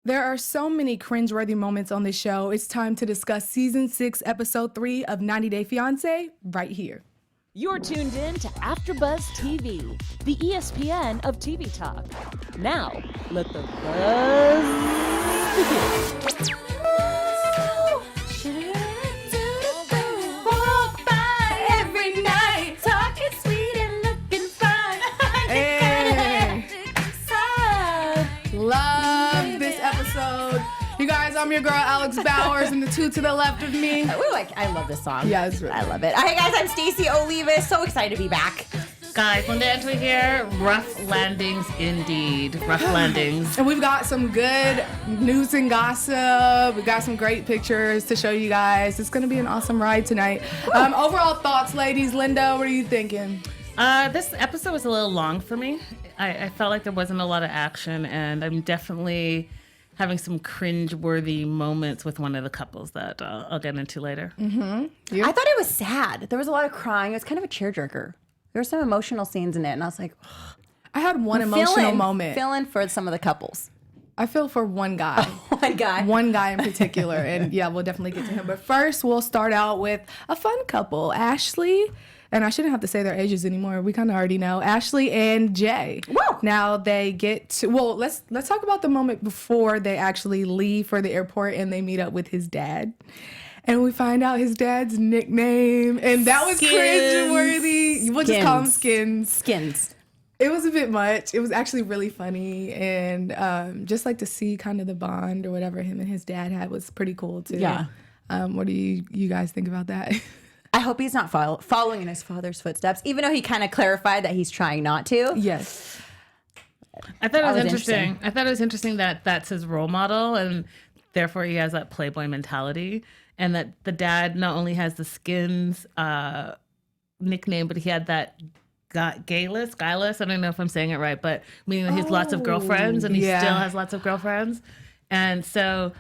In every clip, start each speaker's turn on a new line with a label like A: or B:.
A: There are so many cringe-worthy moments on this show. It's time to discuss Season 6, Episode 3 of 90 Day Fiancé right here.
B: You're tuned in to AfterBuzz TV, the ESPN of TV talk. Now, let the buzz begin.
A: Walk by every night, talking sweet and looking fine. Hey. Love this episode. You guys, I'm your girl, Alex Bowers, and the two to the left of me.
C: I love this song.
A: Yeah, it's really
C: I love it. Hey guys, I'm Stacey Olivas. So excited to be back.
D: Guys, Linda Antwi here. Rough landings indeed. Rough landings.
A: And we've got some good news and gossip. We've got some great pictures to show you guys. It's going to be an awesome ride tonight. Overall thoughts, ladies. Linda, what are you thinking?
D: This episode was a little long for me. I felt like there wasn't a lot of action, and I'm definitely having some cringe-worthy moments with one of the couples that I'll get into later.
C: I thought it was sad. There was a lot of crying. It was kind of a tearjerker. There were some emotional scenes in it, and I was like,
A: I had one emotional moment.
C: Feeling for some of the couples.
A: I feel for one guy.
C: One guy.
A: One guy in particular. And yeah, we'll definitely get to him. But first, we'll start out with a fun couple. Ashley, and I shouldn't have to say their ages anymore. We kind of already know. Ashley and Jay.
C: Whoa.
A: Now they get to, well, let's talk about the moment before they actually leave for the airport and they meet up with his dad. And we find out his dad's nickname. And that was cringe-worthy. We'll just call him Skins.
C: Skins.
A: It was a bit much. It was actually really funny. And just like to see kind of the bond or whatever him and his dad had was pretty cool too.
C: Yeah.
A: What do you guys think about that?
C: I hope he's not following in his father's footsteps, even though he kind of clarified that he's trying not to.
A: Yes.
D: I thought it was interesting. I thought it was interesting that that's his role model, and therefore he has that playboy mentality. And that the dad not only has the Skins nickname, but he had that gayless. I don't know if I'm saying it right, but meaning that he has lots of girlfriends, and he still has lots of girlfriends. And so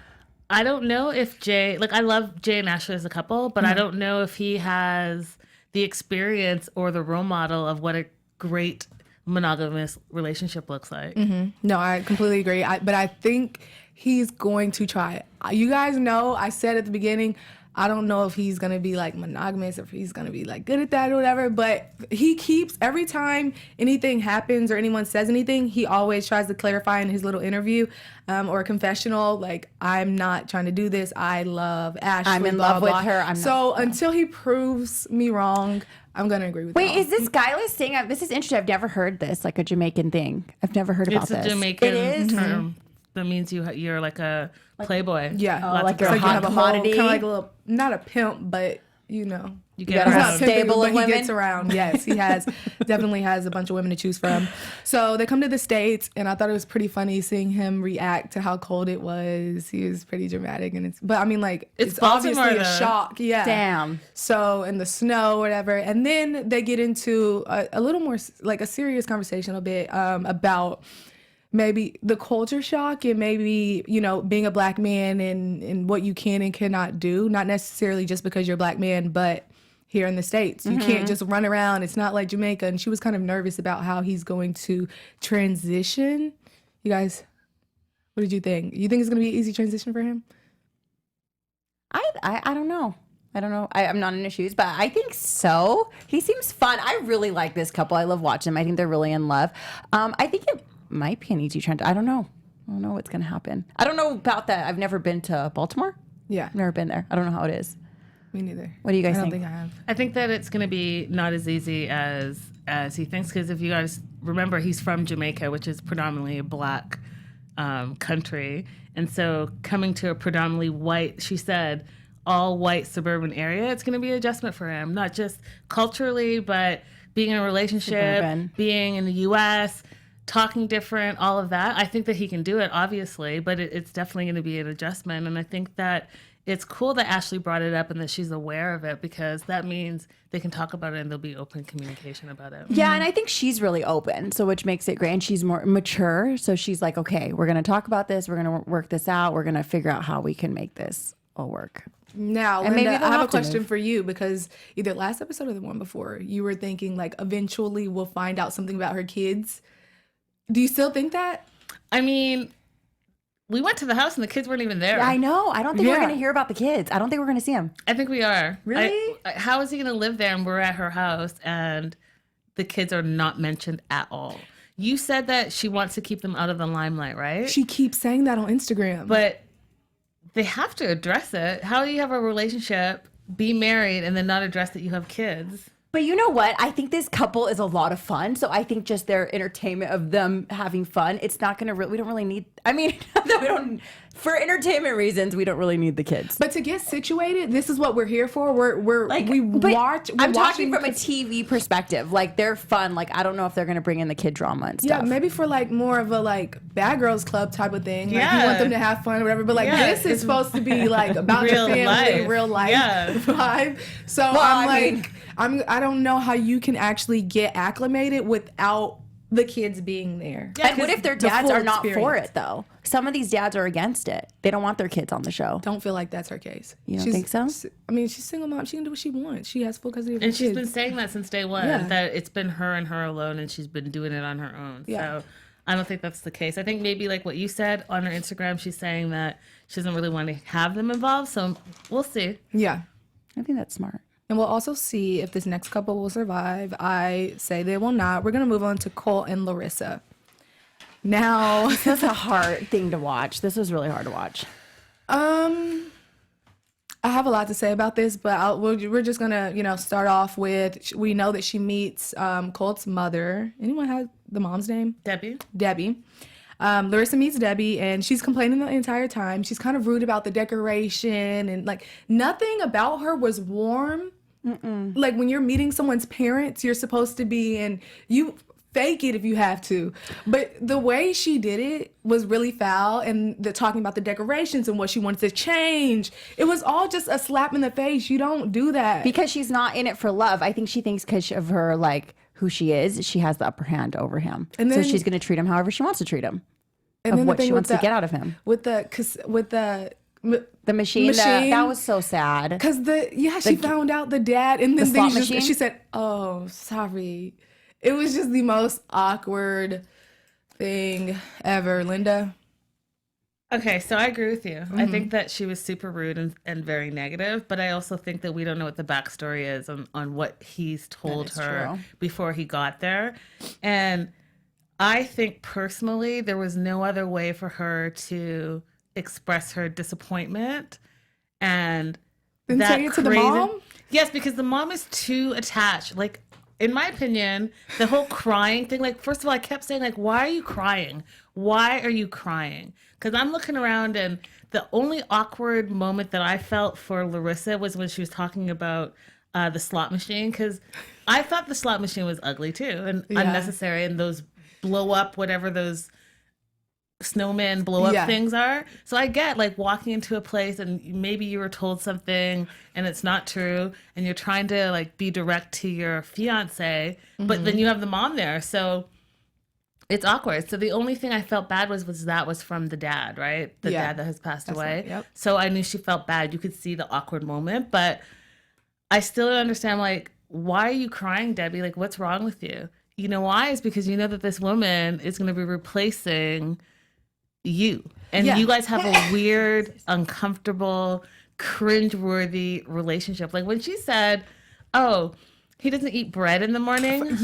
D: I don't know if Jay, I love Jay and Ashley as a couple, but I don't know if he has the experience or the role model of what a great monogamous relationship looks like.
A: No, I completely agree. But I think he's going to try it. You guys know, I said at the beginning, I don't know if he's going to be like monogamous or if he's going to be like good at that or whatever, but he keeps, every time anything happens or anyone says anything, he always tries to clarify in his little interview or confessional, like, I'm not trying to do this. I love Ashley.
C: I'm in love with her.
A: Until he proves me wrong, I'm going to agree with
C: Wait, is this guyless thing? This is interesting. I've never heard this, like a Jamaican thing. I've never heard about this.
D: It's a Jamaican
C: it is?
D: term that means you're like a playboy.
A: Yeah.
C: Like you're a hot commodity.
A: Kind of like a little, not a pimp, but you know.
D: You get
C: got
D: around.
C: a stable of women.
A: He gets around. Yes, he definitely has a bunch of women to choose from. So they come to the States, and I thought it was pretty funny seeing him react to how cold it was. He was pretty dramatic, and it's obviously a shock. Yeah.
C: Damn.
A: So in the snow, whatever, and then they get into a little more like a serious conversation a bit about maybe the culture shock and maybe, being a black man and what you can and cannot do, not necessarily just because you're a black man, but here in the States. You can't just run around. It's not like Jamaica. And she was kind of nervous about how he's going to transition. You guys, what did you think? You think it's going to be an easy transition for him?
C: I don't know. I'm not in his shoes, but I think so. He seems fun. I really like this couple. I love watching them. I think they're really in love. I think it might be an easy transition. I don't know what's going to happen. I don't know about that. I've never been to Baltimore.
A: Yeah.
C: I've never been there. I don't know how it is.
A: Me neither.
C: What do you guys
A: think?
C: think?
A: I don't think I have.
D: I think that it's going to be not as easy as he thinks, because if you guys remember, he's from Jamaica, which is predominantly a black country. And so coming to a predominantly white, she said, all white suburban area, it's going to be an adjustment for him, not just culturally, but being in a relationship, being in the U.S., talking different, all of that. I think that he can do it, obviously, but it's definitely going to be an adjustment. And I think that it's cool that Ashley brought it up and that she's aware of it, because that means they can talk about it and there'll be open communication about it.
C: Yeah, and I think she's really open, so which makes it great. And she's more mature, so she's like, okay, we're going to talk about this. We're going to work this out. We're going to figure out how we can make this all work.
A: Now,
C: And
A: Linda,
C: maybe
A: I have a question for you, because either last episode or the one before, you were thinking like eventually we'll find out something about her kids. Do you still think that?
D: I mean, we went to the house and the kids weren't even there.
C: I know. I don't think we're
A: Yeah.
C: going to hear about the kids. I don't think we're going to see them.
D: I think we are.
C: Really?
D: How is he going to live there and we're at her house and the kids are not mentioned at all? You said that she wants to keep them out of the limelight, right?
A: She keeps saying that on Instagram.
D: But they have to address it. How do you have a relationship, be married, and then not address that you have kids?
C: But you know what? I think this couple is a lot of fun. So I think just their entertainment of them having fun, it's not going to we don't really need, I mean, we don't, for entertainment reasons, we don't really need the kids.
A: But to get situated, this is what we're here for. We
C: But
A: watch.
C: I'm talking from a TV perspective. Like, they're fun. Like, I don't know if they're going to bring in the kid drama and stuff.
A: Yeah, maybe for like more of a like bad girls club type of thing. Like
D: Yeah.
A: you want them to have fun or whatever. But like this is supposed to be like about your
D: Real
A: family,
D: life.
A: real life vibe. So I don't know how you can actually get acclimated without the kids being there.
D: Yeah,
C: And what if their
A: the
C: dads
A: full
C: are not for
A: experience.
C: it, though? Some of these dads are against it. They don't want their kids on the show.
A: Don't feel like that's her case.
C: You don't think so?
A: I mean, she's single mom. She can do what she wants. She has full custody of her
D: And she's
A: kids.
D: been saying that since day one,
A: Yeah.
D: that it's been her and her alone, and she's been doing it on her own.
A: Yeah.
D: So I don't think that's the case. I think maybe like what you said on her Instagram, she's saying that she doesn't really want to have them involved. So we'll see.
A: Yeah.
C: I think that's smart.
A: And we'll also see if this next couple will survive. I say they will not. We're going to move on to Colt and Larissa. Now,
C: This was a hard thing to watch. This was really hard to watch.
A: I have a lot to say about this, but we're just going to, start off with, we know that she meets Colt's mother. Anyone have the mom's name? Debbie. Larissa meets Debbie, and she's complaining the entire time. She's kind of rude about the decoration, and like nothing about her was warm. Like when you're meeting someone's parents, you're supposed to be, and you fake it if you have to. But the way she did it was really foul, and the talking about the decorations and what she wanted to change, it was all just a slap in the face. You don't do that.
C: Because she's not in it for love. I think she thinks because of her, like, who she is, she has the upper hand over him.
A: And
C: So
A: then-
C: she's going to treat him however she wants to treat him.
A: And
C: Of
A: then the
C: what
A: thing
C: she
A: with
C: wants to get out of him.
A: with the
C: The machine. That was so sad.
A: Because she found out the dad, and then
C: slot machine?
A: she said, "Oh, sorry." It was just the most awkward thing ever, Linda.
D: Okay, so I agree with you. I think that she was super rude and very negative, but I also think that we don't know what the backstory is on what he's told
C: is
D: her
C: true.
D: before he got there. And I think personally there was no other way for her to express her disappointment and
A: Then say it to the mom?
D: Yes, because the mom is too attached. Like, in my opinion, the whole crying thing, like, first of all, I kept saying, like, why are you crying? Why are you crying? Because I'm looking around, and the only awkward moment that I felt for Larissa was when she was talking about the slot machine, because I thought the slot machine was ugly, too, and unnecessary, and those blow up, whatever those snowman blow up things are. So I get like walking into a place and maybe you were told something and it's not true and you're trying to like be direct to your fiance, but then you have the mom there. So it's awkward. So the only thing I felt bad was from the dad, right? The dad that has passed away.
A: Right, yep.
D: So I knew she felt bad. You could see the awkward moment, but I still don't understand, like, why are you crying, Debbie? Like, what's wrong with you? You know why? It's because you know that this woman is going to be replacing you. And you guys have a weird, uncomfortable, cringe-worthy relationship. Like when she said, oh, he doesn't eat bread in the morning. That's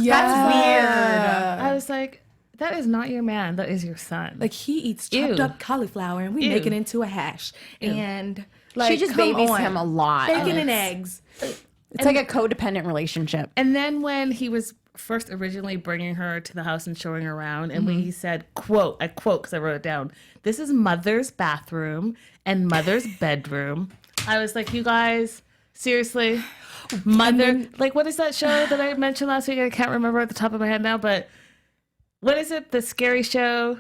D: weird. I was like, that is not your man. That is your son.
A: Like he eats chopped up cauliflower and we make it into a hash. And like
C: She just
A: come
C: babies
A: on.
C: him a lot.
A: Bacon and eggs.
C: It's like a codependent relationship.
D: And then when he was first originally bringing her to the house and showing her around, and when he said, quote, I quote because I wrote it down, this is mother's bathroom and mother's bedroom. I was like, you guys, seriously? Mother, like, what is that show that I mentioned last week? I can't remember at the top of my head now, but what is it? The scary show?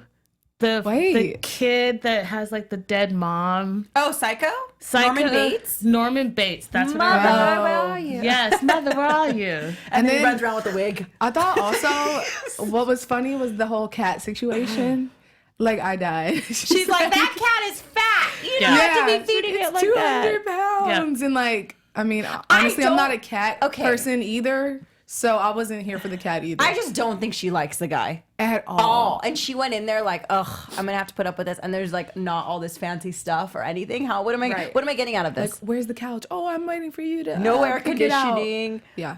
D: The kid that has like the dead mom.
C: Oh, Psycho? Norman Bates?
D: Norman Bates. That's what
C: Mother,
D: I remember.
C: where are you?
D: Yes, Mother, where are you?
C: And then he
A: then-
C: runs around with a wig.
A: I thought also what was funny was the whole cat situation. Like I died.
C: She's like, that cat is fat. You don't
D: Yeah.
C: have to be feeding it like
A: 200
C: that.
A: pounds. And like, I mean, honestly, I'm not a cat person either. So I wasn't here for the cat either.
C: I just don't think she likes the guy
A: at all.
C: And she went in there like, ugh, I'm gonna have to put up with this. And there's like not all this fancy stuff or anything. What am I getting out of this?
A: Like, where's the couch? Oh, I'm waiting for you to
C: No air
A: pick it out.
C: conditioning.
A: Yeah.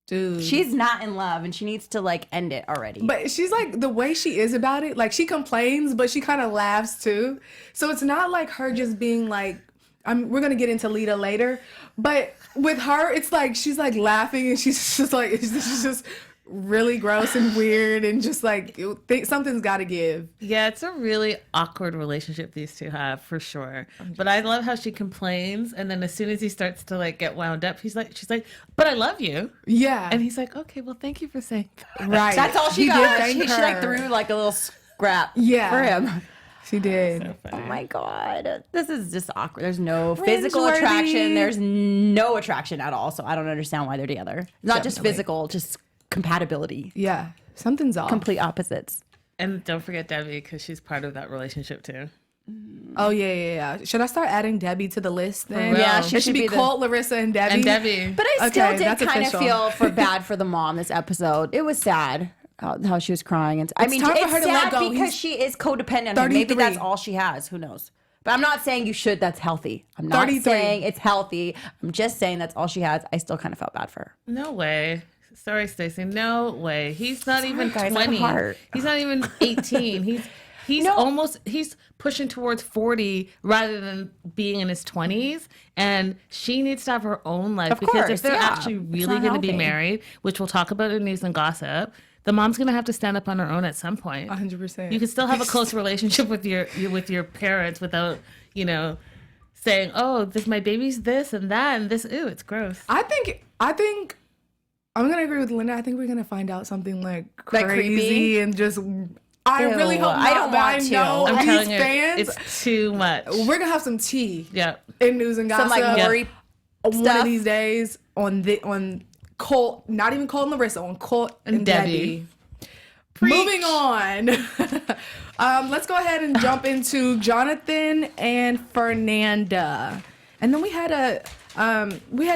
A: Dude.
C: She's not in love and she needs to like end it already.
A: But she's like, the way she is about it, like she complains, but she kind of laughs too. So it's not like her just being like, we're going to get into Lita later. But with her, it's like, she's like laughing and she's just like, she's just really gross and weird and just like, something's got to give.
D: Yeah, it's a really awkward relationship these two have for sure. But I love how she complains, and then as soon as he starts to like get wound up, she's like, "But I love you."
A: Yeah,
D: and he's like, "Okay, well, thank you for saying that."
A: Right,
C: that's all she got. She
A: her.
C: like threw like a little scrap. For him.
A: She did.
D: So
C: oh my God, this is just awkward. There's no physical attraction. There's no attraction at all. So I don't understand why they're together. Not just physical, just compatibility.
A: Yeah, something's off.
C: Complete opposites.
D: And don't forget Debbie, because she's part of that relationship too.
A: Oh yeah. Should I start adding Debbie to the list then?
C: Yeah,
A: she should be Colt, Larissa, and Debbie.
D: And Debbie.
C: But I still did kind of
A: official.
C: feel bad for the mom this episode. It was sad how she was crying. And I mean,
A: time for
C: it's
A: her to let
C: sad
A: go.
C: because she is codependent on him. Maybe
A: 33.
C: that's all she has. Who knows? But I'm not saying you should. That's healthy. I'm not
A: 33.
C: saying it's healthy. I'm just saying that's all she has. I still kind of felt bad for her.
D: No way. Sorry, Stacey. No way. He's not even
C: guys, I have a
D: 20.
C: heart. He's
D: Not even 18. He's pushing towards 40 rather than being in his 20s. And she needs to have her own life
C: Of
D: because
C: course,
D: if they're
C: yeah.
D: actually
C: It's
D: really
C: not
D: going to be
C: healthy.
D: married, which we'll talk about in news and gossip, the mom's going to have to stand up on her own at some point.
A: 100%.
D: You can still have a close relationship with your parents without, saying, "Oh, my baby's this and that and this." Ooh, it's gross.
A: I think I'm gonna agree with Linda. I think we're gonna find out something like
C: Like
A: crazy
C: creepy?
A: and just. I
C: Ew,
A: really hope not.
C: I don't
A: but
C: want to.
A: know
D: I'm
A: these
D: telling you,
A: fans.
D: it's too much.
A: We're gonna have some tea
D: Yeah.
A: in news and
C: Some
A: gossip.
C: like Maury
A: One
C: stuff.
A: of these days on Colt, not even Colt and Larissa, on Colt and Debbie. Moving on. Let's go ahead and jump into Jonathan and Fernanda. And then we had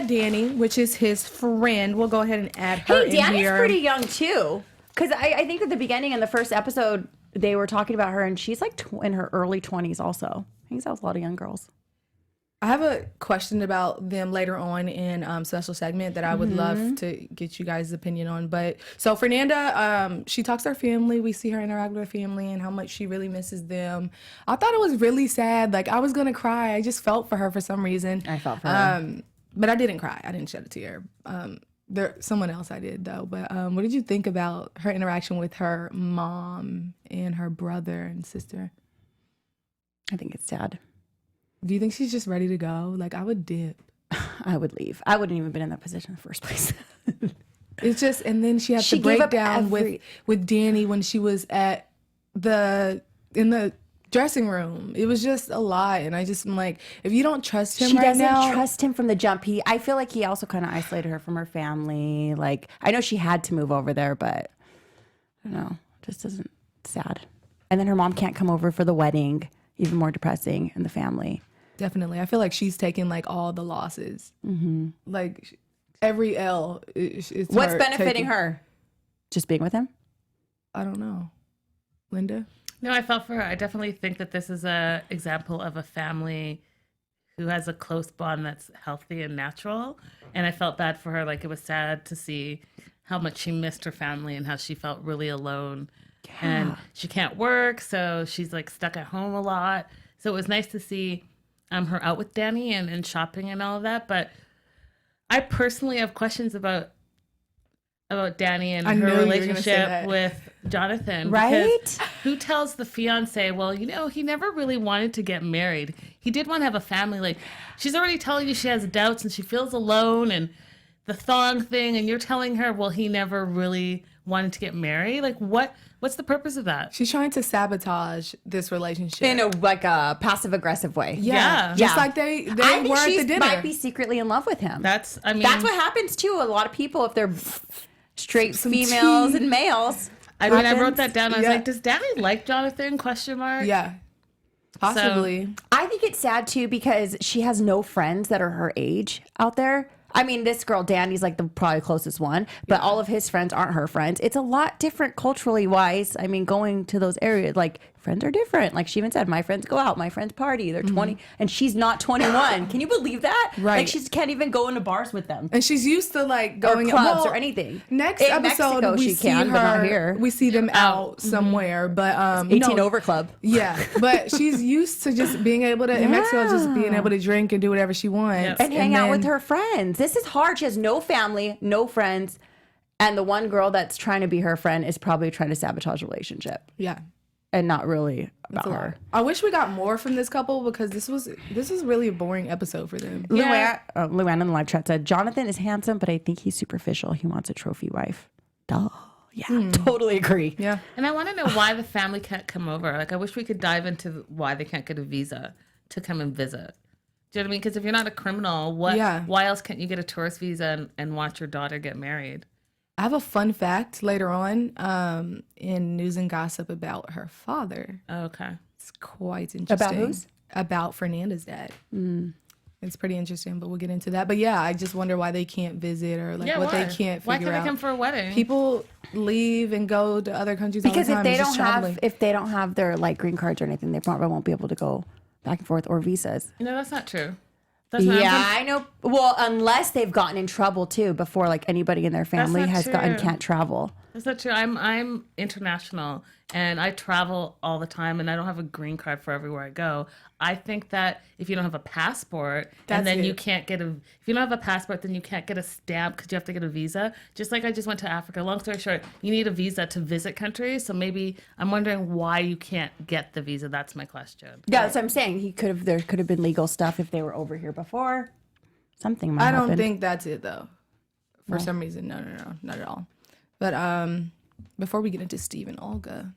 A: Danny, which is his friend. We'll go ahead and add her in
C: Danny's
A: here.
C: pretty young too. Because I think at the beginning in the first episode, they were talking about her and she's like in her early 20s also. Hangs out with a lot of young girls.
A: I have a question about them later on in special segment that I would love to get you guys' opinion on. But so Fernanda, she talks to her family. We see her interact with her family and how much she really misses them. I thought it was really sad. Like I was gonna cry. I just felt for her for some reason.
C: I felt for her.
A: But I didn't cry. I didn't shed a tear. Someone else I did though. But what did you think about her interaction with her mom and her brother and sister?
C: I think it's sad.
A: Do you think she's just ready to go? Like I would dip.
C: I would leave. I wouldn't even been in that position in the first place.
A: It's just, and then she had
C: She
A: the
C: gave up
A: breakdown with Danny when she was in the dressing room. It was just a lot, and I just am like, if you don't trust him
C: She
A: right
C: doesn't
A: now,
C: trust him from the jump. I feel like he also kind of isolated her from her family. Like I know she had to move over there, but I don't know. Just isn't sad. And then her mom can't come over for the wedding. Even more depressing in the family.
A: definitely, I feel like she's taking like all the losses. Like every L. It's
C: What's
A: her
C: benefiting
A: taking.
C: her? Just being with him?
A: I don't know, Linda.
D: No, I felt for her. I definitely think that this is a example of a family who has a close bond that's healthy and natural. And I felt bad for her. Like it was sad to see how much she missed her family and how she felt really alone. And she can't work, so she's like stuck at home a lot. So it was nice to see her out with Danny and shopping and all of that. But I personally have questions about Danny and
A: I knew
D: her
A: you were gonna say
D: relationship
A: that.
D: with Jonathan.
C: Right?
D: Because who tells the fiance, well, he never really wanted to get married. He did want to have a family. Like, she's already telling you she has doubts and she feels alone and the thong thing. And you're telling her, well, he never really wanted to get married. Like, what's the purpose of that?
A: She's trying to sabotage this relationship
C: In a passive aggressive way.
D: Yeah.
A: just like they
C: I
A: were
C: think
A: at
C: she
A: the dinner.
C: might be secretly in love with him.
D: That's what
C: happens too. A lot of people, if they're straight
A: Some
C: females
A: tea.
C: and males.
D: I mean, I
C: happens.
D: wrote that down. I was
A: Yeah.
D: like, does Danny like Jonathan? Question mark.
A: Yeah, possibly.
C: I think it's sad too because she has no friends that are her age out there. I mean, this girl, Danny's like the probably closest one, but all of his friends aren't her friends. It's a lot different culturally wise. I mean, going to those areas, like friends are different. Like she even said, my friends go out, my friends party. They're 20 and she's not 21. Can you believe that?
A: Right.
C: Like she can't even go into bars with them.
A: And she's used to like
C: Or
A: going
C: clubs
A: well,
C: or anything.
A: Next
C: In
A: episode,
C: Mexico,
A: we
C: she
A: see
C: can,
A: her.
C: but not here.
A: We see them out somewhere, but
C: 18
A: no,
C: over club.
A: Yeah, but she's used to just being able to in Mexico, just being able to drink and do whatever she wants
D: Yep.
C: And hang out with
A: then-
C: her friends. This is hard. She has no family, no friends. And the one girl that's trying to be her friend is probably trying to sabotage a relationship
A: Yeah.
C: and not really
A: That's
C: about
A: a lot.
C: her.
A: I wish we got more from this couple because this was really a boring episode for them.
C: Luann in the live chat said, Jonathan is handsome, but I think he's superficial. He wants a trophy wife. Duh. Yeah, totally agree.
A: Yeah.
D: And I want to know why the family can't come over. Like, I wish we could dive into why they can't get a visa to come and visit. Do you know what I mean? Because if you're not a criminal, why else can't you get a tourist visa and watch your daughter get married?
A: I have a fun fact later on in News and Gossip about her father.
D: Oh, okay.
A: It's quite interesting.
C: About whose?
A: About Fernanda's dad. It's pretty interesting, but we'll get into that. But yeah, I just wonder why they can't visit or like what
D: why?
A: they can't
D: Why
A: figure
D: can't
A: out.
D: they come for a wedding?
A: People leave and go to other countries
C: Because
A: all the time.
C: if
A: It's just traveling.
C: they don't have their like green cards or anything, they probably won't be able to go back and forth or visas.
D: No, that's not true. That's not
C: Yeah, I know. Well, unless they've gotten in trouble too before, like anybody in their family
D: not
C: has gotten
D: true.
C: can't travel.
D: That's not true. I'm international and I travel all the time and I don't have a green card for everywhere I go. I think that if you don't have a passport and then you can't get if you don't have a passport, then you can't get a stamp because you have to get a visa. Just like I just went to Africa. Long story short, you need a visa to visit countries. So maybe I'm wondering why you can't get the visa. That's my question.
C: Yeah, that's what I'm saying. There could have been legal stuff if they were over here before. Something might
A: I don't
C: happen.
A: think that's it though. For some reason, no, not at all. But before we get into Steve and Olga,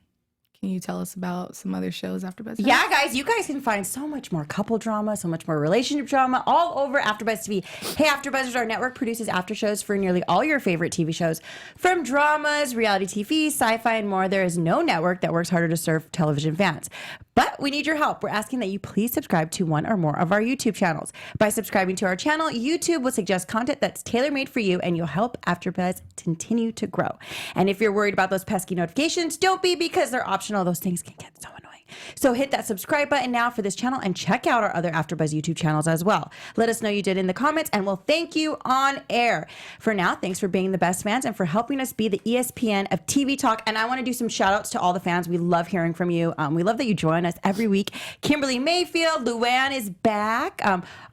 A: can you tell us about some other shows AfterBuzz?
C: Yeah, guys, you guys can find so much more couple drama, so much more relationship drama all over AfterBuzz TV. Hey, AfterBuzz, our network produces after shows for nearly all your favorite TV shows. From dramas, reality TV, sci-fi, and more, there is no network that works harder to serve television fans. But we need your help. We're asking that you please subscribe to one or more of our YouTube channels. By subscribing to our channel, YouTube will suggest content that's tailor-made for you, and you'll help AfterBuzz continue to grow. And if you're worried about those pesky notifications, don't be, because they're optional. Those things can get so annoying. So hit that subscribe button now for this channel and check out our other AfterBuzz YouTube channels as well. Let us know you did in the comments, and we'll thank you on air. For now, thanks for being the best fans and for helping us be the ESPN of TV talk. And I want to do some shout outs to all the fans. We love hearing from you. We love that you join us every week. Kimberly Mayfield, Luann is back.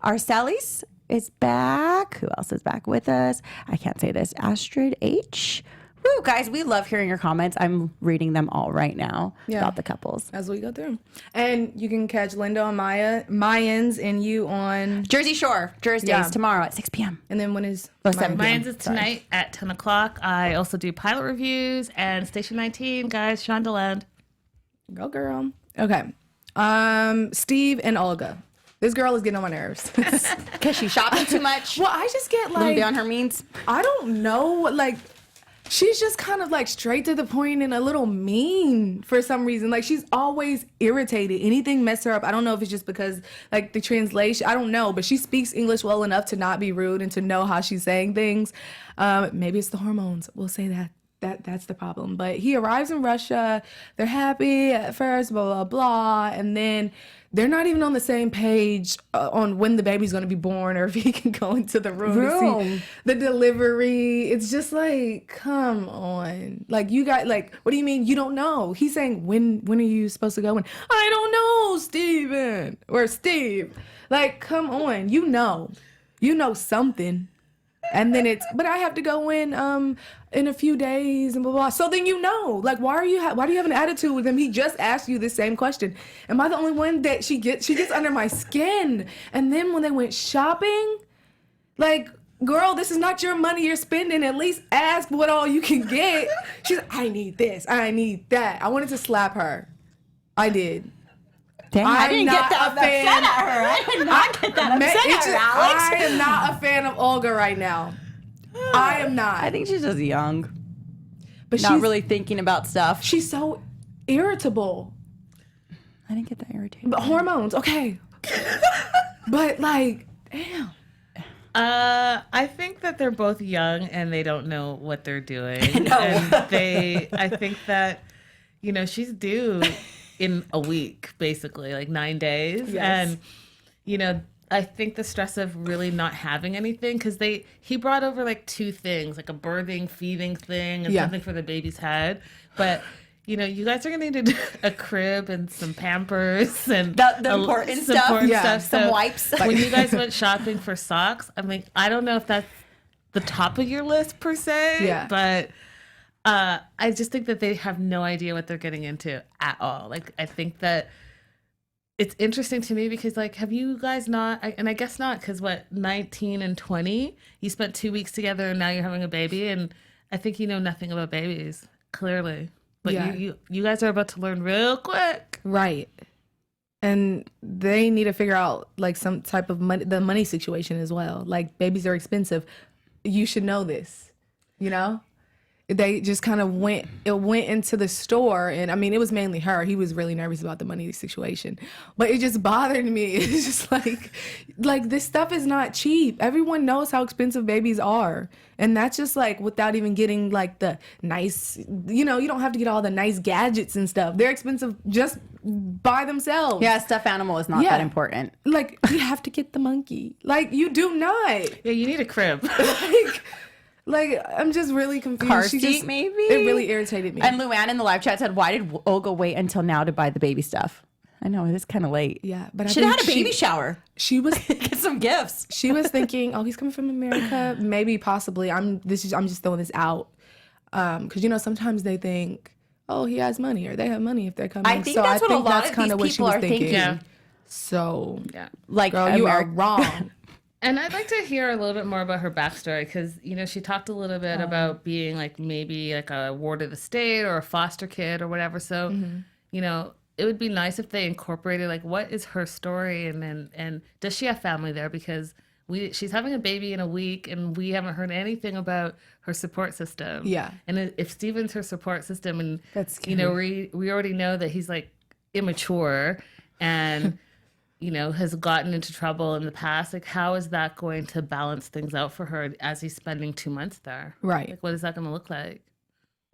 C: Arcelis is back. Who else is back with us? I can't say this. Astrid H. Woo, guys, we love hearing your comments. I'm reading them all right now about the couples.
A: As we go through. And you can catch Linda and Mayans and you on
C: Jersey Shore, Thursdays, tomorrow at 6 p.m.
A: And then when is
C: 7
D: Mine's is tonight at 10 o'clock. I also do pilot reviews and Station 19, guys, Shondaland.
A: Go girl. Okay. Steve and Olga. This girl is getting on my nerves.
C: Because she's shopping too much.
A: Well, I just get
C: Living
A: like
C: beyond her means.
A: I don't know, like she's just kind of like straight to the point and a little mean for some reason. Like she's always irritated. Anything mess her up. I don't know if it's just because like the translation. I don't know, but she speaks English well enough to not be rude and to know how she's saying things. Maybe it's the hormones. We'll say that. That's the problem. But he arrives in Russia. They're happy at first, blah, blah, blah. And then they're not even on the same page on when the baby's going to be born or if he can go into the room to see the delivery. It's just like, come on. Like, you got, like, what do you mean you don't know? He's saying, when are you supposed to go? And I don't know, Steven. Or Steve. Like, come on. You know something. And then but I have to go in a few days and blah, blah, blah. So then like, why do you have an attitude with him? He just asked you the same question. Am I the only one that she gets under my skin? And then when they went shopping, like, girl, this is not your money you're spending. At least ask what all you can get. She's like, I need this. I need that. I wanted to slap her. I did.
C: Dang, I didn't get that upset at her. I did not get that upset at her, Alex.
A: I am not a fan of Olga right now. I am not.
C: I think she's just young.
A: But
C: Not really thinking about stuff.
A: She's so irritable.
C: I didn't get that irritated.
A: But hormones, okay. But like, damn.
D: I think that they're both young and they don't know what they're doing.
C: No.
D: And I think that, she's due in a week, basically, like 9 days.
A: Yes.
D: And, I think the stress of really not having anything, because he brought over like 2 things, like a birthing, feeding thing, and something for the baby's head. But you guys are gonna need a crib and some Pampers and
C: the important stuff.
A: Yeah,
C: some wipes.
D: When you guys went shopping for socks, I'm like, I don't know if that's the top of your list per se, but I just think that they have no idea what they're getting into at all. Like, I think that it's interesting to me because, like, have you guys not, and I guess not, because 19 and 20, you spent 2 weeks together and now you're having a baby, and I think you know nothing about babies, clearly. But you guys are about to learn real quick.
A: Right. And they need to figure out, like, some type of the money situation as well. Like, babies are expensive. You should know this, They just kind of went into the store, and I mean, it was mainly her. He was really nervous about the money situation, but it just bothered me. It's just like this stuff is not cheap. Everyone knows how expensive babies are, and that's just like without even getting like the nice, you don't have to get all the nice gadgets and stuff. They're expensive just by themselves.
C: Yeah, a stuffed animal is not that important.
A: Like, you have to get the monkey. Like, you do not.
D: Yeah, you need a crib.
A: Like, I'm just really confused.
C: Car seat, maybe?
A: It really irritated me.
C: And Luann in the live chat said, why did Olga wait until now to buy the baby stuff? I know, it is kind of late.
A: Yeah, but I
C: should have
A: think
C: had a baby shower.
A: She was
C: Get some gifts.
A: She was thinking, oh, he's coming from America. Maybe, possibly. I'm just throwing this out. Because, sometimes they think, oh, he has money, or they have money if they're coming.
C: I think that's what a lot of these
A: what she
C: people
A: was
C: are
A: thinking.
C: thinking.
A: So,
C: Like,
A: girl, you are wrong.
D: And I'd like to hear a little bit more about her backstory because, she talked a little bit about being like maybe like a ward of the state or a foster kid or whatever. So, it would be nice if they incorporated like what is her story and does she have family there? Because she's having a baby in a week and we haven't heard anything about her support system.
A: Yeah.
D: And if Steven's her support system and,
A: that's scary.
D: we already know that he's like immature and... has gotten into trouble in the past. Like, how is that going to balance things out for her as he's spending 2 months there?
A: Right.
D: Like, what is that going to look like?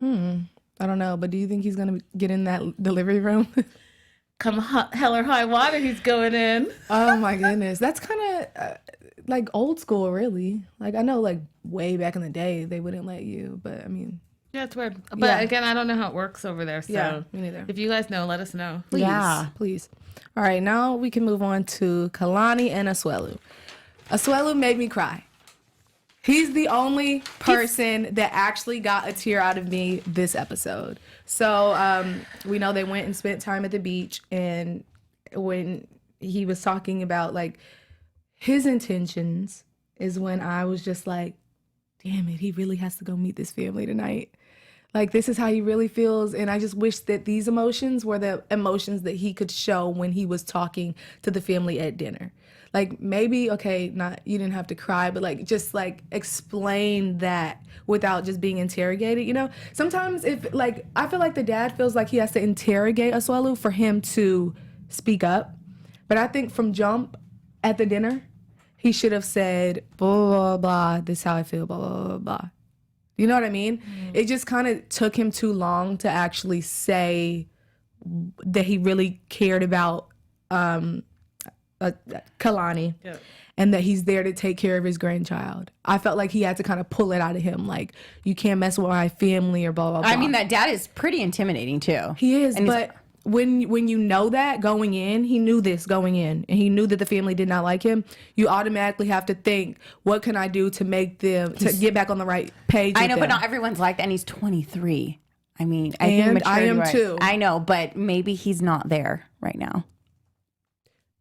A: I don't know, but do you think he's going to get in that delivery room?
D: Come hell or high water, he's going in.
A: Oh, my goodness. That's kind of like old school, really. Like, I know, like, way back in the day, they wouldn't let you, but I mean...
D: Yeah, it's weird. But again, I don't know how it works over there. So
A: me neither.
D: If you guys know, let us know.
A: Please. Yeah. Please. All right, now we can move on to Kalani and Asuelu. Asuelu made me cry. He's the only person that actually got a tear out of me this episode. So we know they went and spent time at the beach, and when he was talking about like his intentions is when I was just like, damn it, he really has to go meet this family tonight. Like, this is how he really feels. And I just wish that these emotions were the emotions that he could show when he was talking to the family at dinner. Like, maybe, okay, not, you didn't have to cry, but like, just like explain that without just being interrogated, Sometimes I feel like the dad feels like he has to interrogate Asuelu for him to speak up. But I think from jump at the dinner, he should have said, blah, blah, blah, this is how I feel, blah, blah, blah, blah. You know what I mean? It just kind of took him too long to actually say that he really cared about Kalani and that he's there to take care of his grandchild. I felt like he had to kind of pull it out of him, like, you can't mess with my family or blah, blah, blah.
C: I mean, that dad is pretty intimidating, too.
A: He is, but... When you know that going in, he knew this going in, and he knew that the family did not like him, you automatically have to think, what can I do to make them, to get back on the right page
C: I know,
A: with
C: but
A: them?
C: not everyone's like that, and he's 23. I mean, I
A: And
C: think
A: I am
C: right.
A: too.
C: I know, but maybe he's not there right now.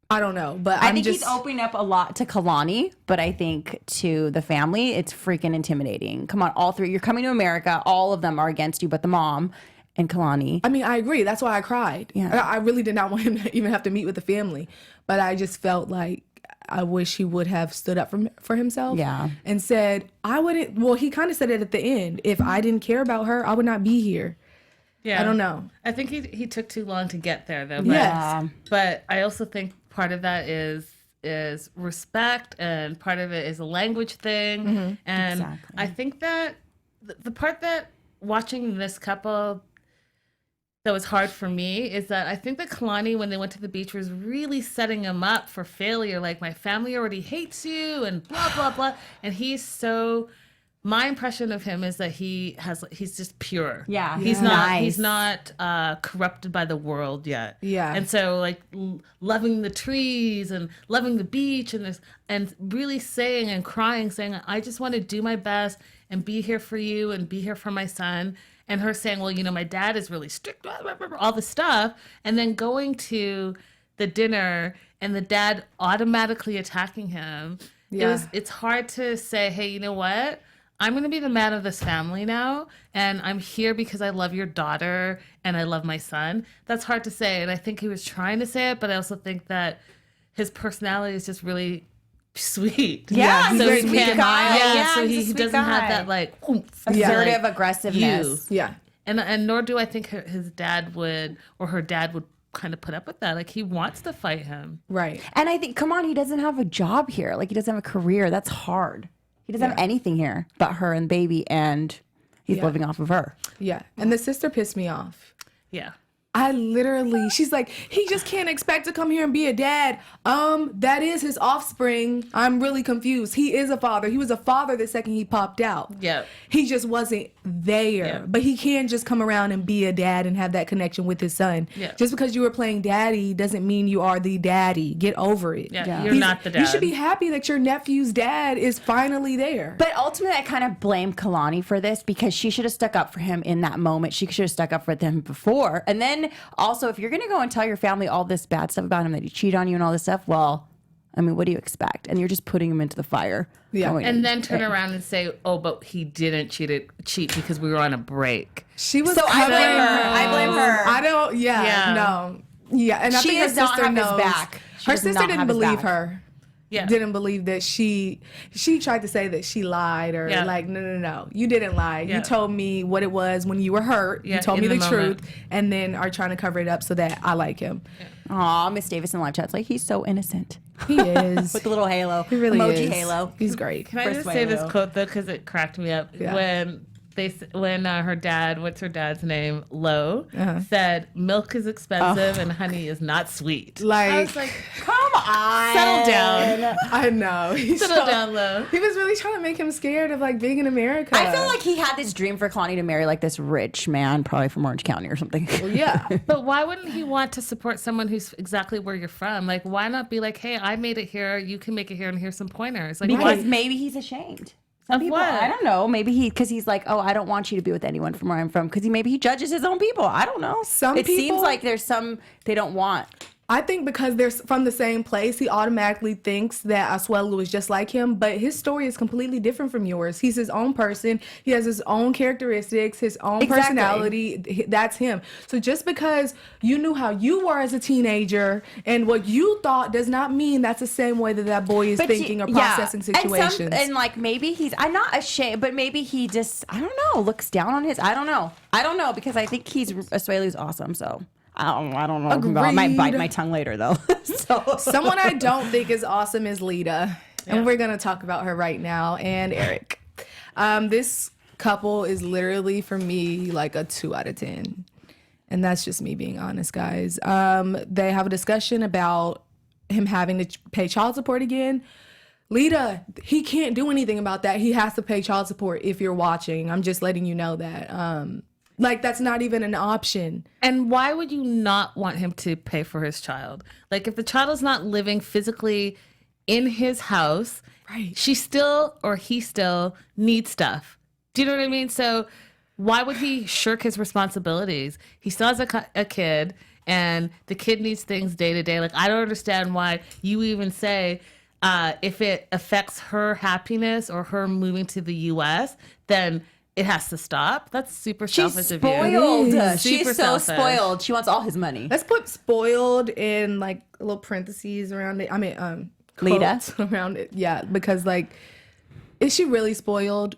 A: I don't know, but
C: I think he's opening up a lot to Kalani, but I think to the family, it's freaking intimidating. Come on, all three. You're coming to America. All of them are against you, but the mom and Kalani.
A: I mean, I agree. That's why I cried.
C: Yeah.
A: I really did not want him to even have to meet with the family, but I just felt like I wish he would have stood up for himself.
C: Yeah.
A: And said, I wouldn't, well, he kind of said it at the end. If I didn't care about her, I would not be here.
D: Yeah.
A: I don't know.
D: I think he took too long to get there, though. But,
A: Yes.
D: But I also think part of that is is respect, and part of it is a language thing. And
C: Exactly.
D: I think that the part that watching this couple that was hard for me is that I think that Kalani, when they went to the beach, was really setting him up for failure. Like, my family already hates you and blah, blah, blah. And my impression of him is that he's just pure.
C: Yeah.
D: He's
C: Nice.
D: not corrupted by the world yet.
A: Yeah.
D: And so, like, loving the trees and loving the beach and really saying and crying, saying, I just want to do my best and be here for you and be here for my son. And her saying, well, my dad is really strict, blah, blah, blah, blah, all the stuff. And then going to the dinner and the dad automatically attacking him.
A: Yeah.
D: It's hard to say, hey, you know what? I'm going to be the man of this family now. And I'm here because I love your daughter and I love my son. That's hard to say. And I think he was trying to say it, but I also think that his personality is just really sweet.
C: Yeah, he's
D: so
C: a
D: he
C: sweet
D: can't.
C: guy.
D: Yeah,
C: Yeah,
D: so
C: he's a
D: he
C: sweet
D: doesn't have
C: guy.
D: that like oomph,
C: Assertive
D: like,
C: aggressiveness.
A: Yeah.
D: and nor do I think his dad would or her dad would kind of put up with that. Like, he wants to fight him.
A: Right.
C: And I think, come on, he doesn't have a job here. Like, he doesn't have a career. That's hard. He doesn't have anything here but her and baby, and he's living off of her.
A: Yeah. And the sister pissed me off.
D: Yeah.
A: She's like, he just can't expect to come here and be a dad. That is his offspring. I'm really confused. He is a father. He was a father the second he popped out.
D: Yeah.
A: He just wasn't there.
D: Yeah.
A: But he can just come around and be a dad and have that connection with his son.
D: Yeah.
A: Just because you were playing daddy doesn't mean you are the daddy. Get over it.
D: Yeah. You're not the dad.
A: You should be happy that your nephew's dad is finally there.
C: But ultimately, I kind of blame Kalani for this because she should have stuck up for him in that moment. She should have stuck up for him before. And then also, if you're going to go and tell your family all this bad stuff about him, that he cheated on you and all this stuff, well, I mean, what do you expect? And you're just putting him into the fire.
A: Yeah.
D: And then turn around and say, oh, but he didn't cheat because we were on a break.
A: She was
C: So I blame
A: covering-
C: her. I blame her.
A: I don't,
D: Yeah.
A: no. Yeah, and I
C: She
A: think her
C: does not
A: sister
C: have his
A: knows.
C: back. She
A: Her
C: does
A: sister
C: not
A: didn't
C: have his
A: believe
C: back.
A: her.
D: Yeah.
A: Didn't believe that she tried to say that she lied or
D: Yeah.
A: like, no. You didn't lie.
D: Yeah.
A: You told me what it was when you were hurt.
D: Yeah,
A: You told
D: in
A: me the
D: the
A: truth
D: moment.
A: and then are trying to cover it up so that I like him.
C: Aw, Miss Davis in live chat's like, he's so innocent.
A: He is.
C: With the little halo.
A: He really
C: Emoji
A: is.
C: halo.
A: He's great.
D: Can I
C: First
D: just
C: way
D: say
C: to
D: this
C: go.
D: quote though, because it cracked me up
A: Yeah.
D: when her dad, what's her dad's name, Lo,
A: Uh-huh.
D: said milk is expensive and honey is not sweet.
A: Like,
D: I was like,
C: Come on.
D: settle down,
A: I know.
D: settle down, Lo.
A: He was really trying to make him scared of like being in America.
C: I feel like he had this dream for Kalani to marry like this rich man, probably from Orange County or something.
A: yeah.
D: But why wouldn't he want to support someone who's exactly where you're from? Like, why not be like, hey, I made it here, you can make it here, and here's some pointers. Like,
C: Because
D: why?
C: maybe he's ashamed. Some
D: Of
C: people,
D: what?
C: I don't know. Maybe because he's like, oh, I don't want you to be with anyone from where I'm from. Because maybe he judges his own people. I don't know.
A: Some
C: it
A: people-
C: seems like there's some they don't want.
A: I think because they're from the same place, he automatically thinks that Asuelu is just like him, but his story is completely different from yours. He's his own person. He has his own characteristics, his own
C: Exactly.
A: personality. That's him. So just because you knew how you were as a teenager and what you thought does not mean that's the same way that that boy is thinking or processing situations.
C: And like maybe I'm not ashamed, but maybe he just, I don't know, looks down on his, I don't know, because I think Asuelu's awesome, so. I don't know. I might bite
A: Agreed.
C: my tongue later, though. So
A: Someone I don't think is awesome is Lita. And we're going to talk about her right now, and Eric. This couple is literally, for me, like a 2 out of 10. And that's just me being honest, guys. They have a discussion about him having to pay child support again. Lita, he can't do anything about that. He has to pay child support if you're watching. I'm just letting you know that. Like, that's not even an option.
D: And why would you not want him to pay for his child? Like, if the child is not living physically in his house,
A: Right.
D: she still or he still needs stuff. Do you know what I mean? So why would he shirk his responsibilities? He still has a kid, and the kid needs things day to day. Like, I don't understand why you even say if it affects her happiness or her moving to the U.S., then it has to stop. That's super
C: she's
D: selfish of you.
C: spoiled.
A: It
C: She's
D: Super
C: so
D: selfish.
C: spoiled. She wants all his money.
A: Let's put spoiled in like little parentheses around it. I mean,
C: Lita?
A: quotes around it. Yeah, because like, is she really spoiled?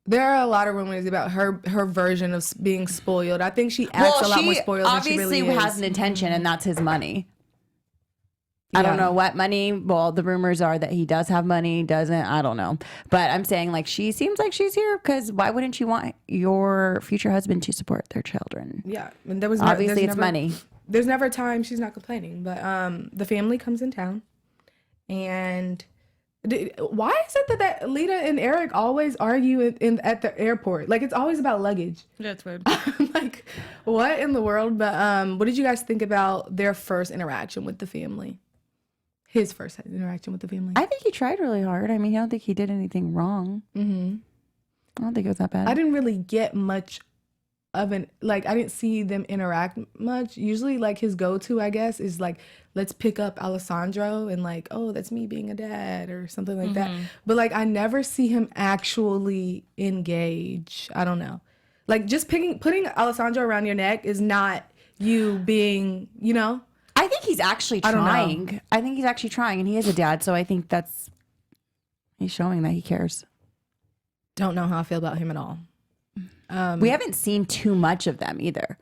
A: There are a lot of rumors about her version of being spoiled. I think she acts a lot more spoiled than she really
C: obviously
A: is.
C: has an intention, and that's his money. I don't
A: Yeah.
C: know what money. Well, the rumors are that he does have money, doesn't. I don't know. But I'm saying, like, she seems like she's here because why wouldn't you want your future husband to support their children?
A: Yeah, and there was
C: Obviously,
A: there's
C: it's
A: never-
C: money.
A: There's never a time she's not complaining, but the family comes in town, and why is it that Lita and Eric always argue at the airport? Like, it's always about luggage.
D: That's weird.
A: Like, what in the world? But what did you guys think about their first interaction with the family? His first interaction with the family.
C: I think he tried really hard. I mean, I don't think he did anything wrong.
A: Mm-hmm.
C: I don't think it was that bad.
A: I didn't really get much of I didn't see them interact much. Usually, like, his go-to, I guess, is like, let's pick up Alessandro and like, oh, that's me being a dad or something like that. But like, I never see him actually engage. I don't know. Like, just putting Alessandro around your neck is not you being,
C: I think he's actually
A: I don't know.
C: trying. I think he's actually trying, and he is a dad, so I think he's showing that he cares.
A: Don't know how I feel about him at all.
C: We haven't seen too much of them either.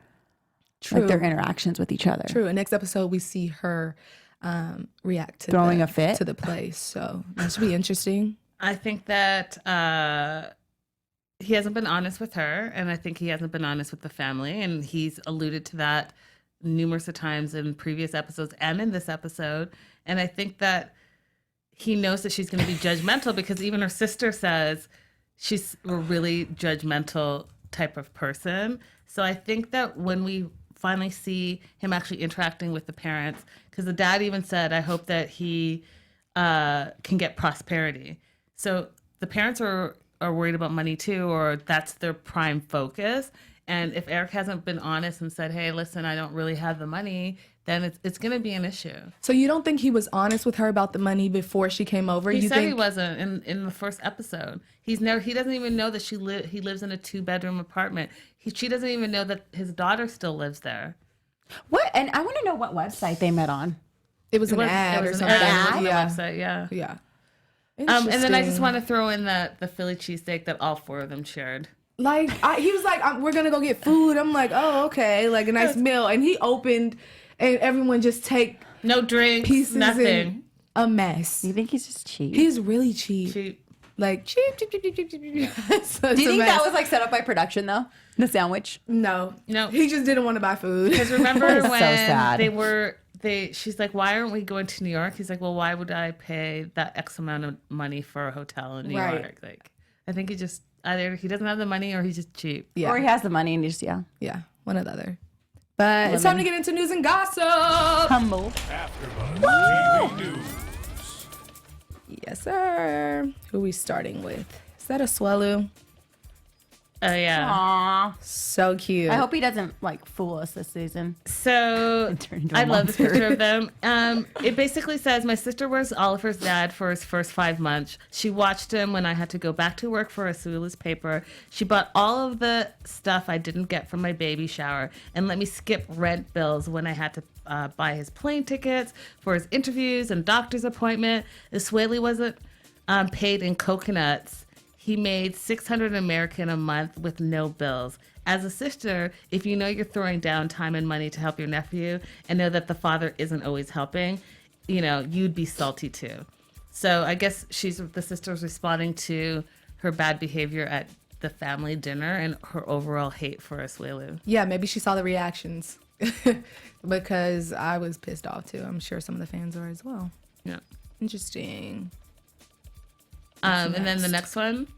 A: True.
C: Like their interactions with each other.
A: True. And next episode, we see her react to
C: Throwing a fit?
A: to the place. So that should be interesting.
D: I think that he hasn't been honest with her, and I think he hasn't been honest with the family, and he's alluded to that numerous of times in previous episodes and in this episode. And I think that he knows that she's going to be judgmental because even her sister says she's a really judgmental type of person. So I think that when we finally see him actually interacting with the parents, because the dad even said, I hope that he can get prosperity. So the parents are worried about money too, or that's their prime focus. And if Eric hasn't been honest and said, hey, listen, I don't really have the money, then it's going to be an issue.
A: So you don't think he was honest with her about the money before she came over?
D: He
A: you
D: said
A: think
D: he wasn't in the first episode. He doesn't even know that he lives in a 2-bedroom apartment. She doesn't even know that his daughter still lives there.
C: What? And I want to know what website they met on.
A: it was an ad
D: It
A: or
D: was an
A: something?
D: ad on the
C: Yeah.
D: website, yeah.
A: Yeah.
D: And then I just
A: Interesting.
D: want to throw in the Philly cheesesteak that all 4 of them shared.
A: Like, he was like, we're going to go get food. I'm like, oh, okay. Like a nice meal. And he opened and everyone just take
D: No drinks,
A: pieces
D: nothing.
A: and a mess.
C: You think he's just cheap?
A: He's really cheap.
D: Cheap.
A: Like, cheap. So
C: Do you
A: it's a
C: think
A: mess.
C: that was like set up by production though? The sandwich?
A: No.
D: No.
A: He just didn't want to buy food.
D: Because remember
C: That is so
D: when
C: sad.
D: she's like, why aren't we going to New York? He's like, well, why would I pay that X amount of money for a hotel in New
A: Right.
D: York? Like, I think he just, either he doesn't have the money or he's just cheap.
A: Yeah.
C: Or he has the money and he just, yeah.
A: Yeah, one or the other. But it's time to get into news and gossip.
C: Humble.
E: AfterBuzz TV News.
A: Yes, sir. Who we starting with? Is that a Swallow?
D: Oh, yeah.
C: Aw.
A: So cute.
C: I hope he doesn't like fool us this season.
D: So
C: turn into a
D: I love this
C: monster.
D: picture of them. It basically says, my sister was Oliver's dad for his first 5 months. She watched him when I had to go back to work for a Sula's paper. She bought all of the stuff I didn't get from my baby shower and let me skip rent bills when I had to buy his plane tickets for his interviews and doctor's appointment. Isueli wasn't paid in coconuts. He made $600 American a month with no bills. As a sister, if you know you're throwing down time and money to help your nephew and know that the father isn't always helping, you'd be salty too. So I guess the sister's responding to her bad behavior at the family dinner and her overall hate for Asuelu.
A: Yeah, maybe she saw the reactions because I was pissed off too. I'm sure some of the fans are as well.
D: Yeah.
A: Interesting.
D: And then the next one.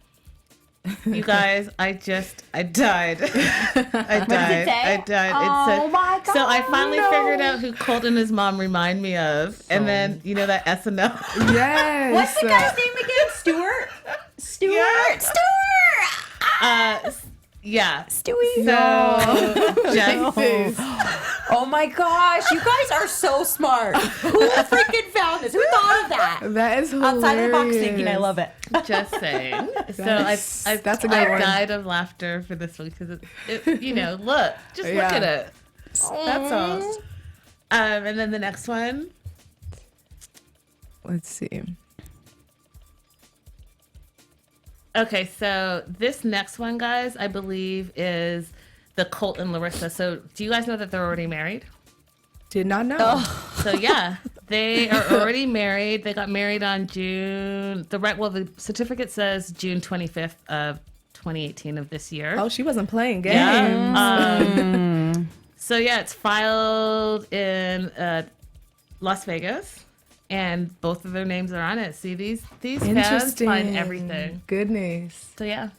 D: You guys, I died. I died.
C: say?
D: I died.
C: Oh my God,
D: So I finally
C: no.
D: figured out who Colt and his mom remind me of. And then, that SNL.
A: Yes.
C: What's the guy's name again? Stuart? Stuart?
D: Yeah.
C: Stuart!
D: Yeah.
C: Stewie?
D: So, just,
C: Oh my gosh, you guys are so smart. Who freaking found this? Who thought of that?
A: That is hilarious.
C: Outside of the box thinking, I love it.
D: just saying. So
A: That's a good
D: I
A: one.
D: died of laughter for this one because look at it. That's all. And then the next one.
A: Let's see.
D: Okay, so this next one, guys, I believe is the Colt and Larissa. So do you guys know that they're already married?
A: Did not know.
D: So yeah, they are already married. They got married on the certificate says June 25th of 2018 of this year.
A: Oh, she wasn't playing games.
D: Yeah. So yeah, it's filed in Las Vegas, and both of their names are on it. See, these fans
A: Interesting.
D: find everything.
A: Goodness.
D: So yeah,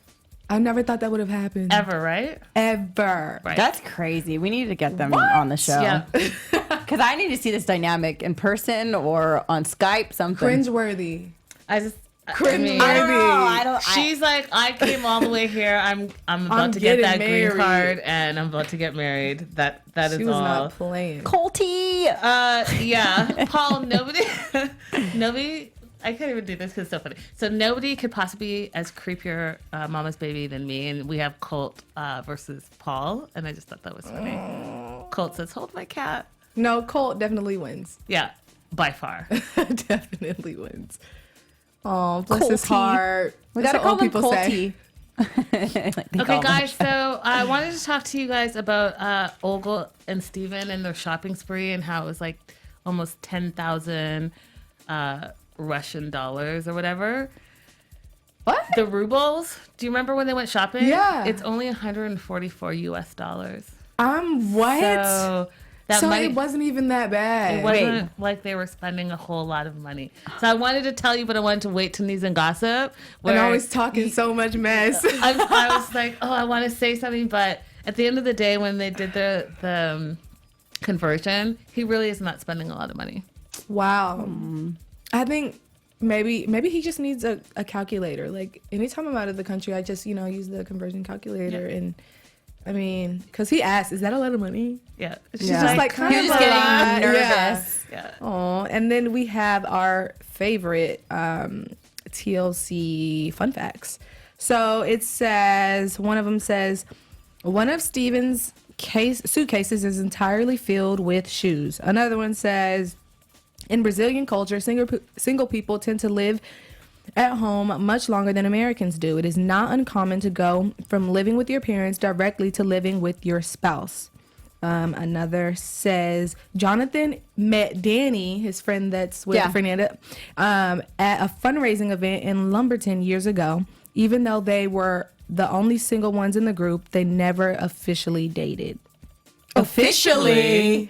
A: I never thought that would have happened.
D: ever, right?
A: Ever.
D: Right.
C: That's crazy. We need to get them on the show.
D: Yeah.
C: Because I need to see this dynamic in person or on Skype, something.
A: Cringe-worthy.
D: I just
A: Cringe-worthy.
C: I don't know.
D: She's like, I came all the way here. I'm about to get
A: getting
D: that
A: married.
D: green card, and I'm about to get married. That is
A: She was
D: all.
A: not playing.
C: Colty.
D: Yeah, Paul. Nobody. I can't even do this because it's so funny. So nobody could possibly be as creepier mama's baby than me, and we have Colt versus Paul, and I just thought that was funny. Colt says, "Hold my cat."
A: No, Colt definitely wins.
D: Yeah, by far.
A: Definitely wins. Oh, bless his
C: Colty.
A: heart.
C: We
A: That's
C: gotta
A: what
C: call
A: old
C: them
A: people say.
C: Colty.
D: Okay, guys, so I wanted to talk to you guys about Olga and Steven and their shopping spree and how it was like almost 10,000 Russian dollars or whatever.
A: What?
D: The rubles. Do you remember when they went shopping?
A: Yeah.
D: It's only 144 US dollars.
A: What?
D: So that
A: So
D: money,
A: it wasn't even that bad.
D: it wasn't like they were spending a whole lot of money. So I wanted to tell you, but I wanted to wait till News and Gossip.
A: And always talking so much mess.
D: I was like, oh, I want to say something, but at the end of the day, when they did the conversion, he really is not spending a lot of money.
A: Wow. I think maybe he just needs a calculator. Like anytime I'm out of the country, I just use the conversion calculator, and I mean, because he asked, "Is that a lot of money?"
D: Yeah,
A: She's just like kind
C: You're
A: of
C: just
A: a
C: getting
A: lot.
C: nervous.
D: yeah.
A: Oh, and then we have our favorite TLC fun facts. So it says, one of them says, one of Steven's suitcases is entirely filled with shoes. Another one says, in Brazilian culture, single people tend to live at home much longer than Americans do. It is not uncommon to go from living with your parents directly to living with your spouse. Another says Jonathan met Danny, his friend that's with Fernanda, at a fundraising event in Lumberton years ago. Even though they were the only single ones in the group, they never officially dated. Officially?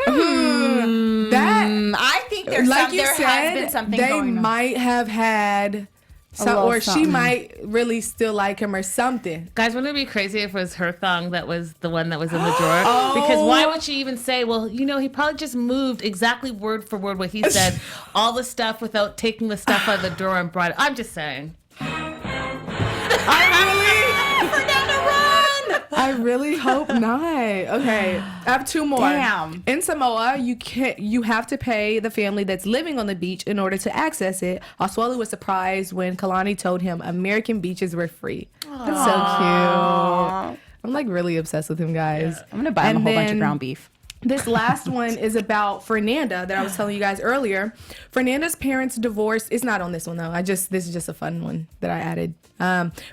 A: That,
C: I think there's
A: like you
C: there
A: said,
C: has been something
A: they
C: going on.
A: might have had some,
C: little
A: or she
C: something.
A: might really still like him or something.
D: Guys, wouldn't it be crazy if it was her thong that was the one that was in the drawer? Because why would she even say, well, he probably just moved exactly word for word what he said, all the stuff without taking the stuff out of the drawer and brought it. I'm just saying.
A: I really hope not. Okay, I have two more.
C: Damn.
A: In Samoa, you have to pay the family that's living on the beach in order to access it. Oswald was surprised when Kalani told him American beaches were free. That's so cute. I'm like really obsessed with him, guys.
C: I'm going to buy him a whole bunch of
A: then-
C: ground beef.
A: This last one is about Fernanda that I was telling you guys earlier. Fernanda's parents divorced. It's not on this one though. This is just a fun one that I added.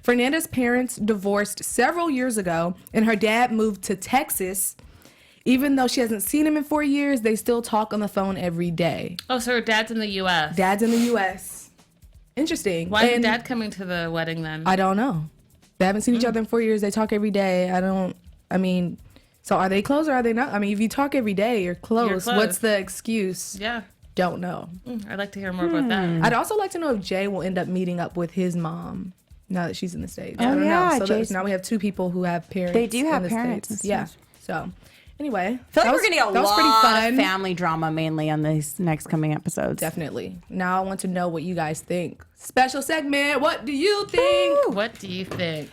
A: Fernanda's parents divorced several years ago, and her dad moved to Texas. Even though she hasn't seen him in 4 years, they still talk on the phone every day.
D: Oh, so her dad's in the U.S.
A: Dad's in the U.S. Interesting.
D: Why is
A: And
D: dad coming to the wedding then?
A: I don't know. They haven't seen each other in 4 years. They talk every day. So are they close or are they not? I mean, if you talk every day, you're close.
D: close.
A: What's the excuse?
D: Yeah.
A: Don't know.
D: I'd like to hear more about that.
A: I'd also like to know if Jay will end up meeting up with his mom now that she's in the States. I
C: Oh,
A: don't
C: yeah,
A: know. So
C: Jay's-
A: now we have two people who have parents.
C: They do have
A: in the
C: parents
A: States.
C: and
A: Yeah.
C: stuff.
A: So anyway,
C: I feel like
A: that
C: we're
A: was-
C: going to get a
A: that was pretty
C: lot
A: fun.
C: of family drama mainly on these next coming episodes.
A: Definitely. Now I want to know what you guys think. Special segment. What do you think?
D: What do you think?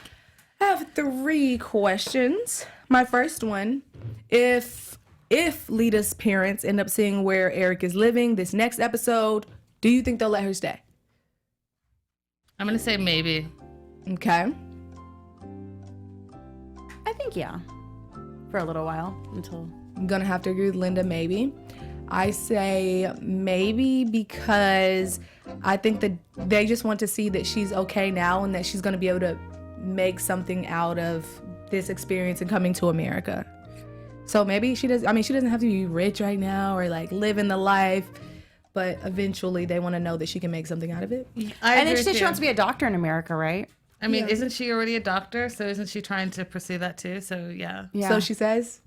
A: I have 3 questions. My first one, if Lita's parents end up seeing where Eric is living this next episode, do you think they'll let her stay?
D: I'm going to say maybe.
A: Okay.
C: I think, yeah. For a little while until...
A: I'm gonna have to agree with Linda, maybe. I say maybe because I think that they just want to see that she's okay now and that she's gonna be able to make something out of this experience and coming to America. So maybe she does. I mean, she doesn't have to be rich right now or like living the life, but eventually they want to know that she can make something out of it.
C: And then she wants to be a doctor in America, right?
D: I mean, isn't she already a doctor? So isn't she trying to pursue that too? So yeah.
A: So she says,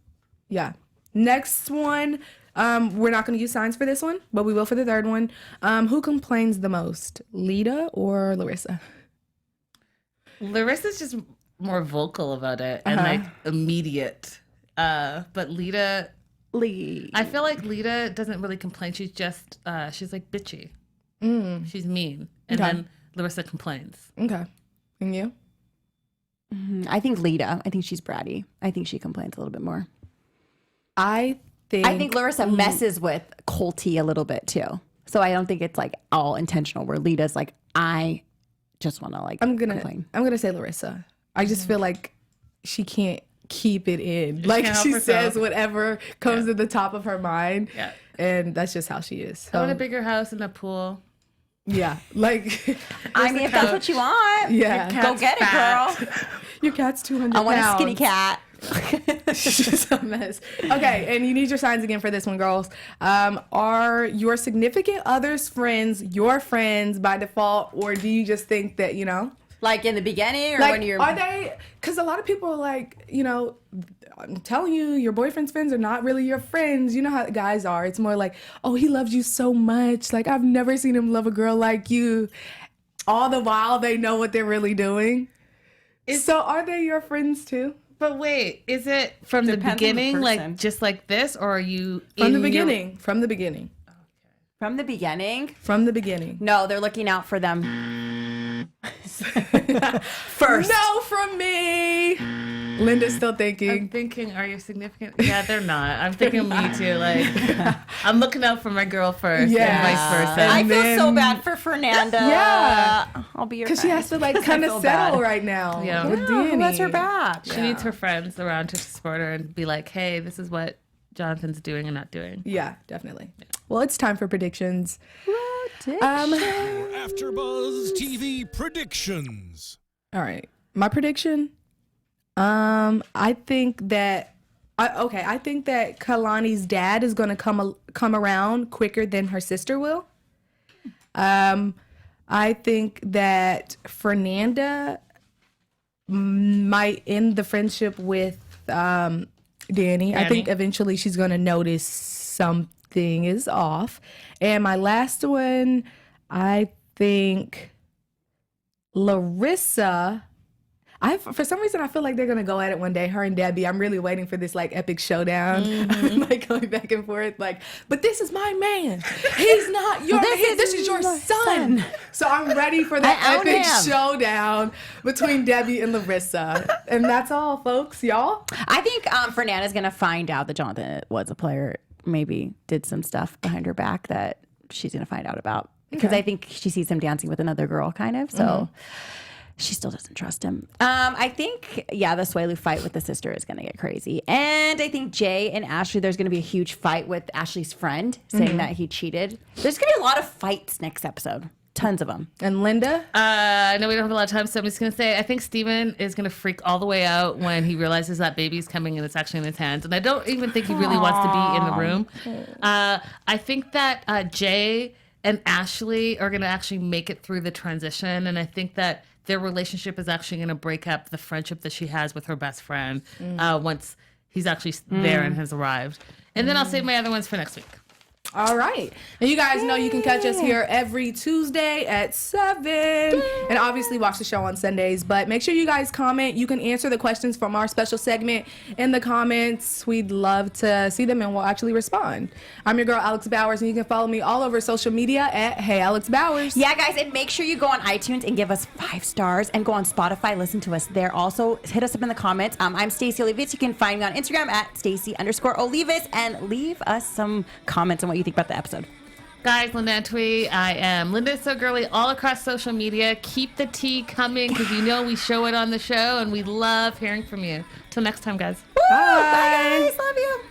A: yeah. Next one, we're not going to use signs for this one, but we will for the third one. Who complains the most, Lita or Larissa?
D: Larissa's just more vocal about it and like immediate. But Lita, I feel like Lita doesn't really complain. She's just, she's like bitchy. She's mean. And then Larissa complains.
A: Okay. And you?
C: I think Lita. I think she's bratty. I think she complains a little bit more.
A: I think
C: Larissa messes with Colty a little bit too. So I don't think it's like all intentional where Lita's like, I just want to like complain.
A: I'm gonna say Larissa. I just feel like she can't keep it in. Like she says whatever comes to the top of her mind. Yeah. And that's just how she is. So,
D: I want a bigger house and a pool.
A: Yeah. Like
C: I mean, if that's what you want, go get it, girl.
A: Your cat's 200
C: I want
A: pounds.
C: a skinny cat.
A: She's a mess. Okay, and you need your signs again for this one, girls. Are your significant others friends your friends by default, or do you just think that, you know?
C: Like in the beginning, or
A: like,
C: when you're...
A: Are they... Because a lot of people are like, you know, I'm telling you, your boyfriend's friends are not really your friends. You know how guys are. It's more like, oh, he loves you so much. Like, I've never seen him love a girl like you. All the while, they know what they're really doing. So are they your friends too?
D: But wait, is it from the beginning, like just like this, or are you
A: from the beginning? From the beginning.
C: Okay. From the beginning.
A: From the beginning.
C: No, they're looking out for them first.
A: No, from me. Linda's still thinking.
D: I'm thinking, are you significant? Yeah, they're not. I'm thinking me too. Like, I'm looking out for my girl first, and vice versa.
C: I feel so bad for Fernanda.
A: Yeah,
C: I'll be your
A: friend. Because she has to like kind of settle right now.
D: Yeah,
A: with Danny.
C: Who has her back?
D: She needs her friends around her to support her and be like, hey, this is what Jonathan's doing and not doing.
A: Yeah, definitely. Yeah. Well, it's time for predictions.
E: AfterBuzz TV predictions.
A: All right, my prediction. I think that Kalani's dad is going to come around quicker than her sister will. I think that Fernanda might end the friendship with Danny. I think eventually she's going to notice something is off. And my last one, I think Larissa... for some reason, I feel like they're going to go at it one day, her and Debbie. I'm really waiting for this, like, epic showdown. Like, going back and forth. Like, but this is my man. He's not your... This is your son. So I'm ready for that epic showdown between Debbie and Larissa. And that's all, folks. Y'all?
C: I think Fernanda's going to find out that Jonathan was a player, maybe did some stuff behind her back that she's going to find out about. Because I think she sees him dancing with another girl, kind of. So... She still doesn't trust him. I think, the Swaloo fight with the sister is going to get crazy. And I think Jay and Ashley, there's going to be a huge fight with Ashley's friend saying that he cheated. There's going to be a lot of fights next episode. Tons of them.
A: And Linda?
D: I know we don't have a lot of time, so I'm just going to say, I think Steven is going to freak all the way out when he realizes that baby's coming and it's actually in his hands. And I don't even think he really wants to be in the room. I think that Jay and Ashley are going to actually make it through the transition. And I think that their relationship is actually going to break up the friendship that she has with her best friend once he's actually there and has arrived. And then I'll save my other ones for next week.
A: All right. And you guys know you can catch us here every Tuesday at 7. And obviously watch the show on Sundays. But make sure you guys comment. You can answer the questions from our special segment in the comments. We'd love to see them and we'll actually respond. I'm your girl, Alex Bowers, and you can follow me all over social media at Hey Alex Bowers.
C: Yeah, guys, and make sure you go on iTunes and give us 5 stars and go on Spotify, listen to us there. Also, hit us up in the comments. I'm Stacey Olivas. You can find me on Instagram at Stacey_Olivas and leave us some comments on what you think about the episode.
D: Guys, Linda Antwi. I am Linda So Girly all across social media. Keep the tea coming because you know we show it on the show and we love hearing from you. Till next time, guys.
C: Bye. Bye, guys. Love you.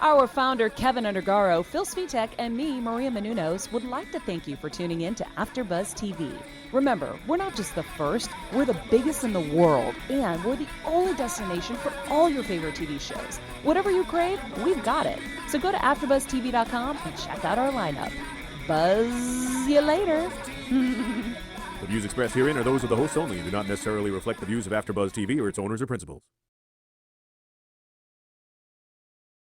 B: Our founder, Kevin Undergaro, Phil Svitek, and me, Maria Menounos, would like to thank you for tuning in to AfterBuzz TV. Remember, we're not just the first, we're the biggest in the world, and we're the only destination for all your favorite TV shows. Whatever you crave, we've got it. So go to AfterBuzzTV.com and check out our lineup. Buzz you later.
F: The views expressed herein are those of the hosts only and do not necessarily reflect the views of AfterBuzz TV or its owners or principals.